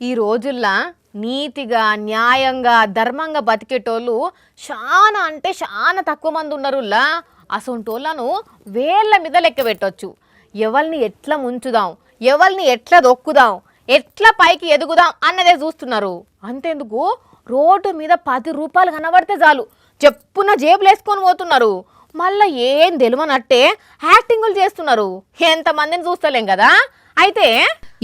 ఈ రోజుల్లో నీతిగా న్యాయంగా ధర్మంగా బతికేటోళ్ళు చాలా అంటే చాలా తక్కువ మంది ఉన్నారులా. అసొంటోళ్ళను వేళ్ళ మీద లెక్క పెట్టొచ్చు. ఎవరిని ఎట్లా ముంచుదాం, ఎవరిని ఎట్లా దొక్కుదాం, ఎట్లా పైకి ఎదుగుదాం అన్నదే చూస్తున్నారు. అంతేందుకు రోడ్డు మీద 10 రూపాయలు కనబడితే చాలు చెప్పున జేబులు వేసుకొని పోతున్నారు. మళ్ళీ ఏం తెలియనట్టే యాక్టింగులు చేస్తున్నారు. ఎంతమందిని చూస్తలేం కదా. అయితే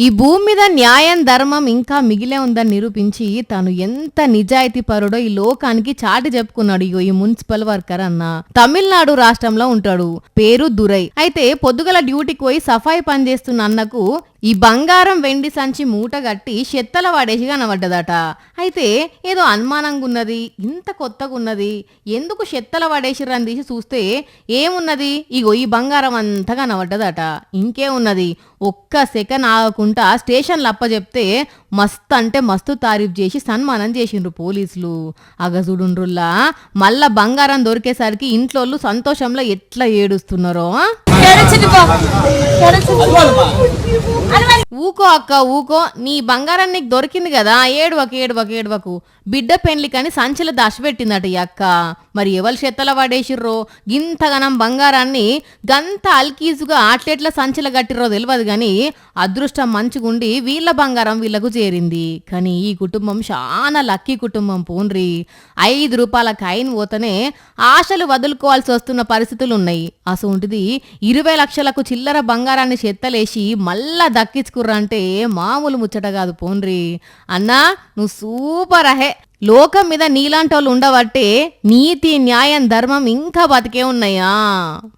ఈ భూమి మీద న్యాయం ధర్మం ఇంకా మిగిలే ఉందని నిరూపించి తాను ఎంత నిజాయితీ పరుడో ఈ లోకానికి చాటి చెప్పుకున్నాడు ఈ మున్సిపల్ వర్కర్ అన్న. తమిళనాడు రాష్ట్రంలో ఉంటాడు. పేరు దురై. అయితే పొద్దుగల డ్యూటీకి పోయి సఫాయి పనిచేస్తున్న అన్నకు ఈ బంగారం వెండి సంచి మూట గట్టి చెత్తల వాడేసి కనబడ్డదట. అయితే ఏదో అనుమానంగా ఉన్నది, ఇంత కొత్తగా ఉన్నది, ఎందుకు చెత్తల వాడేసిరని తీసి చూస్తే ఏమున్నది, ఇగో ఈ బంగారం అంతా కనబడ్డదట. ఇంకేమున్నది, ఒక్క సెకండ్ ఆగకుండా స్టేషన్లు అప్పచెప్తే మస్తు అంటే మస్తు తారీఫ్ చేసి సన్మానం చేసిండ్రు పోలీసులు. అగజుడుండ్రుల్లా మళ్ళా బంగారం దొరికేసరికి ఇంట్లోళ్ళు సంతోషంలో ఎట్లా ఏడుస్తున్నారో. ఊకో అక్క ఊకో, నీ బంగారం నీకు దొరికింది కదా, ఏడవకు. బిడ్డ పెండ్లికని సంచిల దాచిపెట్టిందట ఈ అక్క. మరి ఎవరు చెత్తల పడేసిర్రో గింతగనం బంగారాన్ని గంత అల్కీజుగా ఆట్లెట్ల సంచిల గట్టిర్రో తెలియదు గాని అదృష్టం మంచిగుండి వీళ్ళ బంగారం వీళ్ళకు చేరింది. కానీ ఈ కుటుంబం చాలా లక్కీ కుటుంబం పోన్రి. 5 రూపాయల కాయిన్ పోతేనే ఆశలు వదులుకోవాల్సి వస్తున్న పరిస్థితులు ఉన్నాయి. అసొంటిది 20 లక్షలకు చిల్లర బంగారాన్ని చెత్తలేసి మళ్ళా దక్కించుకుర్రంటే మామూలు ముచ్చట కాదు పోన్రి. అన్నా నువ్వు సూపర్ అహే. లోకం మీద నీలాంటి వాళ్ళు ఉండబట్టే నీతి న్యాయం ధర్మం ఇంకా బతికే ఉన్నాయా.